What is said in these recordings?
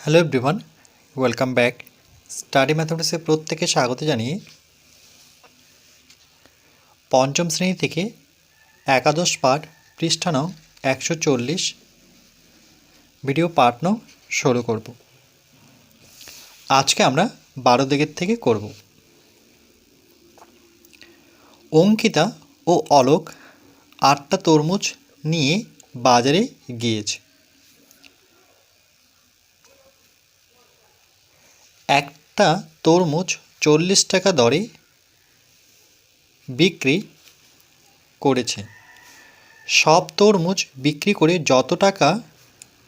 Hello everyone, welcome back. Study ম্যাথমেটিক্সে প্রত্যেকে স্বাগত জানিয়ে পঞ্চম শ্রেণী থেকে একাদশ পাঠ পৃষ্ঠা নং 140 ভিডিও পাঠ নং 16 করব। আজকে আমরা 12 দিকের থেকে করব। অঙ্কিতা ও অলোক 8টা তরমুজ নিয়ে বাজারে গিয়েছে। একটা তরমুজ 40 টাকা দরে বিক্রি করেছে। সব তরমুজ বিক্রি করে যত টাকা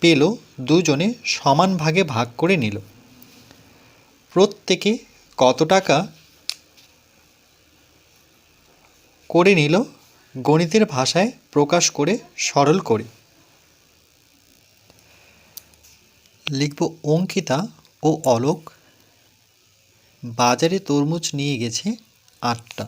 পেল দুজনে সমান ভাগে ভাগ করে নিল। প্রত্যেকে কত টাকা করে নিল গণিতের ভাষায় প্রকাশ করে সরল করে লিখব। অঙ্কিতা ও অলোক বাজারে তরমুজ নিয়ে গেছে 8টা।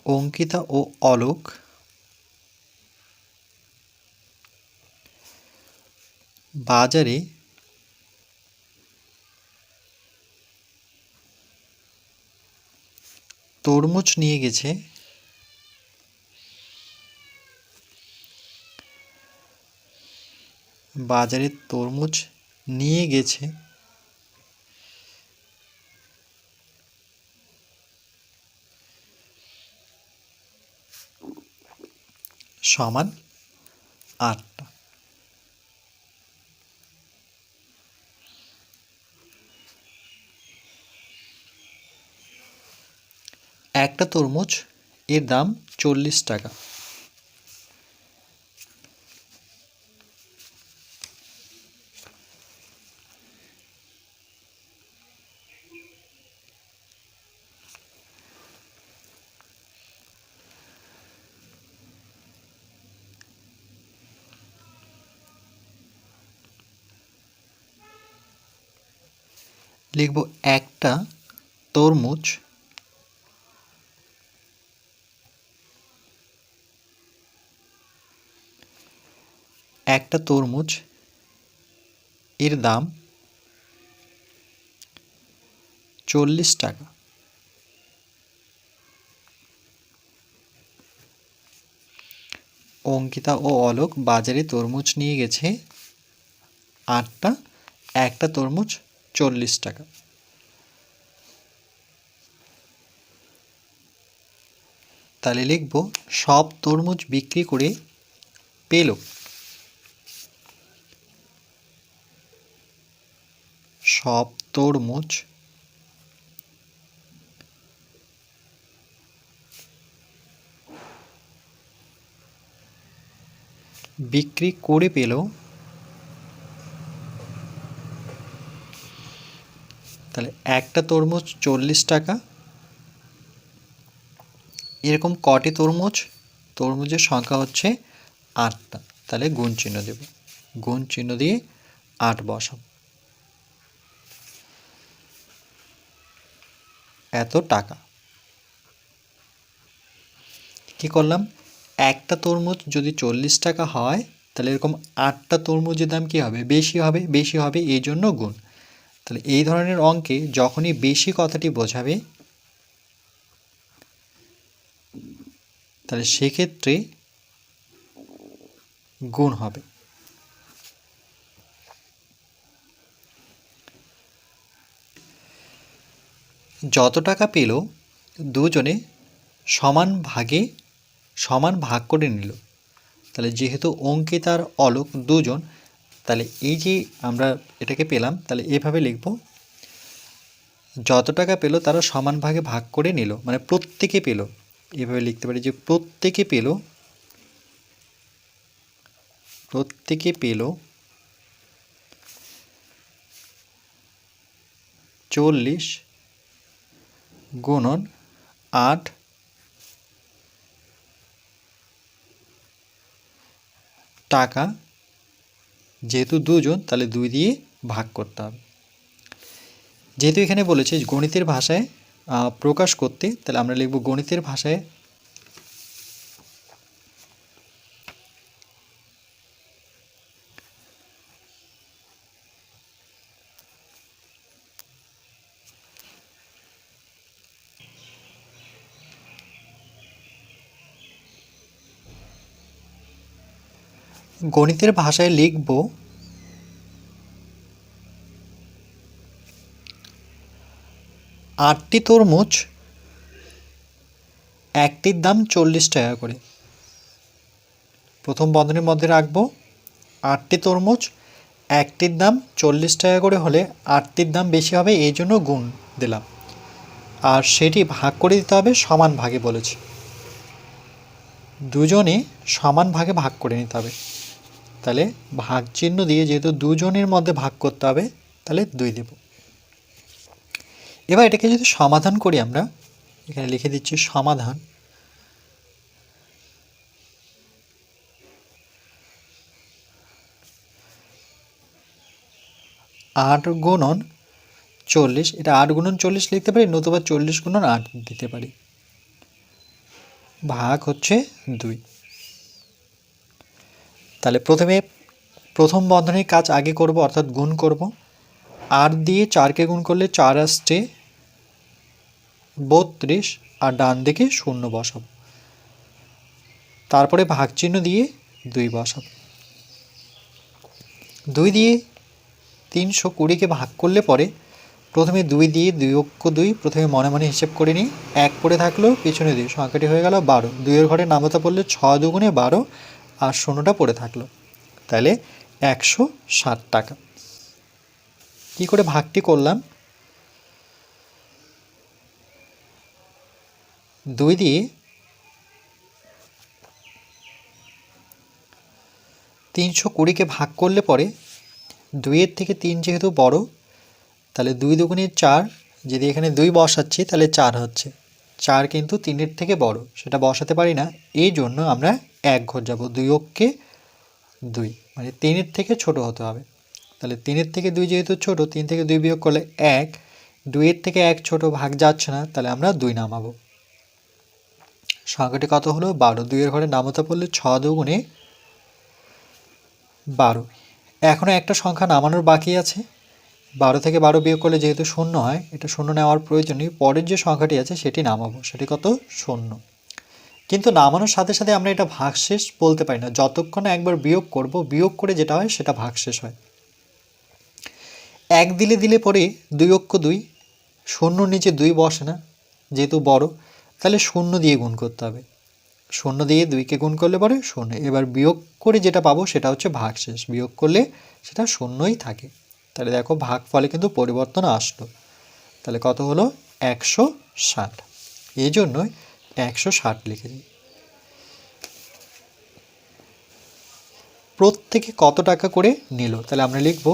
অঙ্কিতা ও অলোক বাজারে তরমুজ নিয়ে গেছে বাজারে তরমুজ নিয়ে গেছে সমান 8টা। একটা তরমুজ এর দাম 40 টাকা। লিখব একটা তরমুজ এর দাম 40 টাকা। অঙ্কিতা ও অলোক বাজারে তরমুজ নিয়ে গেছে 8টা। একটা তরমুজ 40 টাকা। তাহলে লিখব সব তরমুজ বিক্রি করে পেল সব তরমুজ বিক্রি করে পেল তাহলে একটা তরমুজ 40 টাকা। এরকম কটি তরমুজের সংখ্যা হচ্ছে 8টা। তাহলে গুণ চিহ্ন দেব, গুণ চিহ্ন দিয়ে 8 বসাব। এত টাকা। কি করলাম, একটা তরমুজ যদি 40 টাকা হয় তাহলে এরকম 8টা তরমুজের দাম কী হবে, বেশি হবে এই জন্য গুণ। তাহলে এই ধরনের অঙ্কে যখনই বেশি কথাটি বোঝাবে তাহলে সেক্ষেত্রে গুণ হবে। যত টাকা পেল দুজনে সমান ভাগ করে নিল। তাহলে যেহেতু অঙ্কিতা আর অলোক দুজন, তাহলে এই যে আমরা এটাকে পেলাম, তাহলে এভাবে লিখব, যত টাকা পেল তারা সমান ভাগে ভাগ করে নিল, মানে প্রত্যেকে পেল। এভাবে লিখতে পারি যে প্রত্যেকে পেল 40 গুণন 8 টাকা। যেহেতু দুজন তাহলে 2 দিয়ে ভাগ করতে হবে। যেহেতু এখানে বলেছে গণিতের ভাষায় প্রকাশ করতে, তাহলে আমরা লিখব গণিতের ভাষায় লিখব 8টি তরমুজ একটির দাম 40 টাকা করে। প্রথম বন্ধনীর মধ্যে রাখবো 8টি তরমুজ একটির দাম 40 টাকা করে হলে 8টির দাম বেশি হবে, এই জন্য গুণ দিলাম। আর সেটি ভাগ করে দিতে হবে সমান ভাগে বলেছি, দুজনে সমান ভাগে ভাগ করে নিতে হবে। তাহলে ভাগ চিহ্ন দিয়ে, যেহেতু দুজনের মধ্যে ভাগ করতে হবে, তাহলে 2 দেব। এবার এটাকে যদি সমাধান করি, আমরা এখানে লিখে দিচ্ছি সমাধান। 8 গুণন 40, এটা 8 গুণন 40 লিখতে পারি, নতুবা 40 গুণন 8 দিতে পারি, ভাগ হচ্ছে 2। তাহলে প্রথম বন্ধনীর কাজ আগে করব, অর্থাৎ গুণ করব। 8 দিয়ে 4কে গুণ করলে 4 আসছে 32, আর ডান দিকে 0 বসাব, তারপরে ভাগ চিহ্ন দিয়ে 2 বসাব। 2 দিয়ে 320কে ভাগ করলে পরে প্রথমে 2 দিয়ে 2 অক্ষ 2, প্রথমে মনে মনে হিসেব করে নিই। 1 পড়ে থাকলো, পিছনে 2, সংখ্যাটি হয়ে গেল 12। 2-এর ঘরে নামতা পড়লে 6 দুগুণে 12, আর 0টা পড়ে থাকলো, তাহলে 160 টাকা। কি করে ভাগটি করলাম? 2 দিয়ে 320কে ভাগ করলে পরে 2-এর থেকে 3 যেহেতু বড়, তাহলে 2 দুগুণে 4, যদি এখানে 2 বসাচ্ছি তাহলে 4 হচ্ছে। 4 কিন্তু 3-এর থেকে বড়, সেটা বসাতে পারি না, এই জন্য আমরা 1 ঘর যাব। 2 অক্ষে 2, মানে 3-এর থেকে ছোট হতে হবে। তাহলে 3-এর থেকে 2 যেহেতু ছোট, 3 থেকে 2 বিয়োগ করলে 1, 2-এর থেকে 1 ছোট, ভাগ যাচ্ছে না, তাহলে আমরা 2 নামাবো। সংখ্যাটি কত হলো? 12। 2-এর ঘরে নামতা পড়লে 6 দুগুণে 12। এখনও একটা সংখ্যা নামানোর বাকি আছে। 12 থেকে 12 বিয়োগ করলে যেহেতু 0 হয়, এটা 0 নেওয়ার প্রয়োজন নেই। পরের যে সংখ্যাটি আছে সেটি নামাবো, সেটি কত? 0। কিন্তু নামানোর সাথে সাথে আমরা এটা ভাগশেষ বলতে পারি না, যতক্ষণ না একবার বিয়োগ করব, বিয়োগ করে যেটা হয় সেটা ভাগশেষ হয়। 1 দিলে পরে 2 অক্ষ 2, 0 নিচে 2 বসে না যেহেতু বড়, তাহলে 0 দিয়ে গুণ করতে হবে। 0 দিয়ে 2কে গুণ করলে পরে 0। এবার বিয়োগ করে যেটা পাবো সেটা হচ্ছে ভাগশেষ, বিয়োগ করলে সেটা 0ই থাকে। তাহলে দেখো ভাগ ফলে কিন্তু পরিবর্তন আসলো। তাহলে কত হলো? 160। এই জন্যই 160 লিখে দিই। প্রত্যেকে কত টাকা করে নিল? তাহলে আমরা লিখব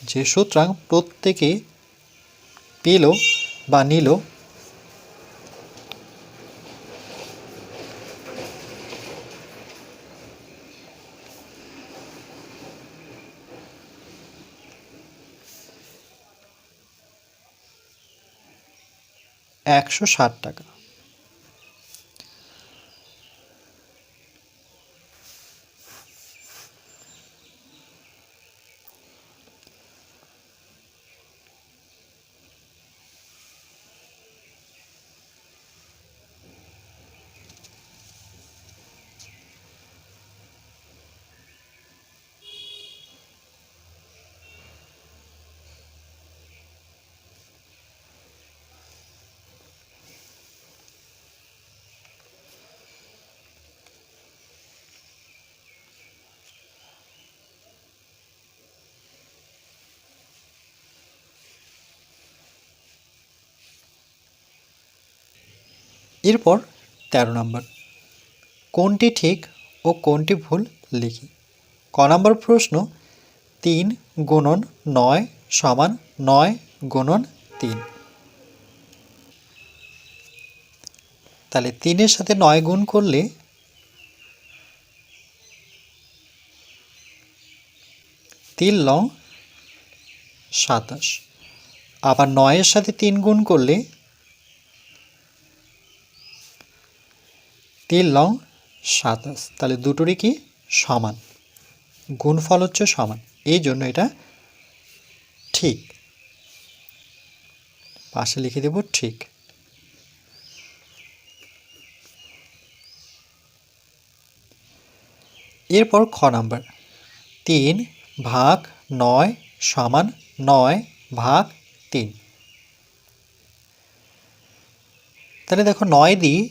যে সুতরাং প্রত্যেকে পেল বা নিল 160 টাকা। এরপর 13 নম্বর, কোনটি ঠিক ও কোনটি ভুল লিখি। ক নম্বর প্রশ্ন, 3 গুণন 9 সমান 9 গুণন 3। তাহলে 3-এর সাথে 9 গুণ করলে 3 লং 27, আবার 9-এর সাথে 3 গুণ করলে 3 লং 27, তাহলে দুটোরই কি সমান, গুণফল হচ্ছে সমান, এই জন্য এটা ঠিক। পাশে লিখে দেব ঠিক। এরপর খ নাম্বার, 3 ভাগ 9 সমান 9 ভাগ 3। তাহলে দেখো 9 দিয়ে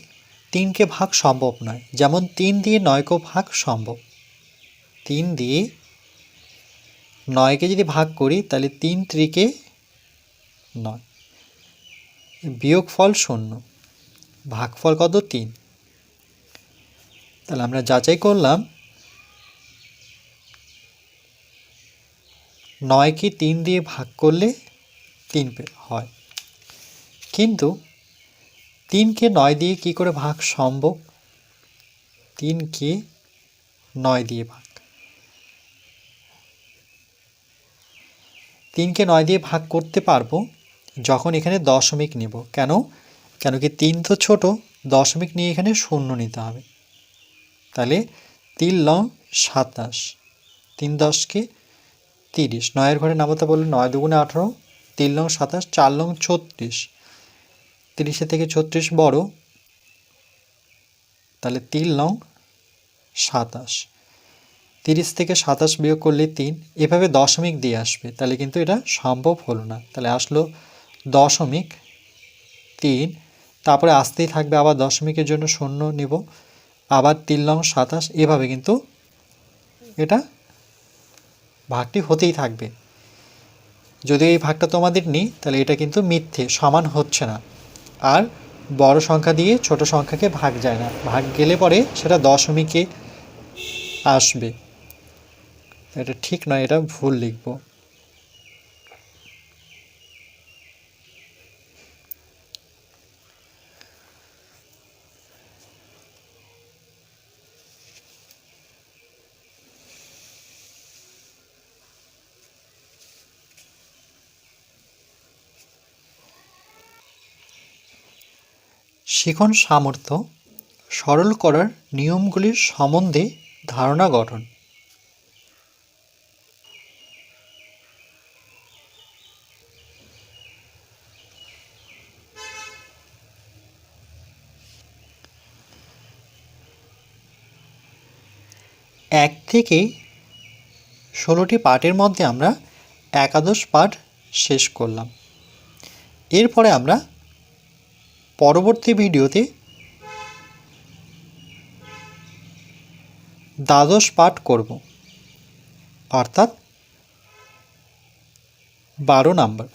3কে ভাগ সম্ভব নয়, যেমন 3 দিয়ে 9কে ভাগ সম্ভব। 3 দিয়ে 9কে যদি ভাগ করি তাহলে 3 ত্রিকে 9, বিয়োগফল 0, ভাগফল কত 3। তাহলে আমরা যাচাই করলাম 9কে 3 দিয়ে ভাগ করলে 3 হয়, কিন্তু 3কে 9 দিয়ে কি করে ভাগ সম্ভব? 3কে 9 দিয়ে ভাগ, 3কে 9 দিয়ে ভাগ করতে পারবো যখন এখানে দশমিক নেব। কেন? কেন কি 3 তো ছোট, দশমিক নিয়ে এখানে 0 নিতে হবে। তাহলে 3 লং 27, 3 10কে 30, 9-এর ঘরে নামাতে বললে 9 দুগুণে 18, 3 লং 27, 4 লং 36, 30-এর থেকে 36 বড়, তাহলে 3 লং 27, 30 থেকে 27 বিয়োগ করলে 3, এভাবে দশমিক দিয়ে আসবে, তাহলে কিন্তু এটা সম্ভব হলো না। তাহলে আসলো 0.3, তারপরে আসতেই থাকবে, আবার দশমিকের জন্য 0 নিব, আবার 3 লং 27, এভাবে কিন্তু এটা ভাগটি হতেই থাকবে। যদি এই ভাগটা তোমাদের নিই তাহলে এটা কিন্তু মিথ্যে, সমান হচ্ছে না। আর বড় সংখ্যা দিয়ে ছোট সংখ্যাকে ভাগ যায় না, ভাগ গেলে পরে সেটা দশমিকে আসবে। এটা ঠিক নয়, এটা ভুল লিখব। শিখন সামর্থ্য সরল করার নিয়মগুলির সম্বন্ধে ধারণা গঠন। এক থেকে 16টি পাঠের মধ্যে আমরা একাদশ পাঠ শেষ করলাম। এরপরে আমরা পরবর্তী ভিডিওতে দ্বাদশ পাঠ করব, অর্থাৎ 12 নাম্বার।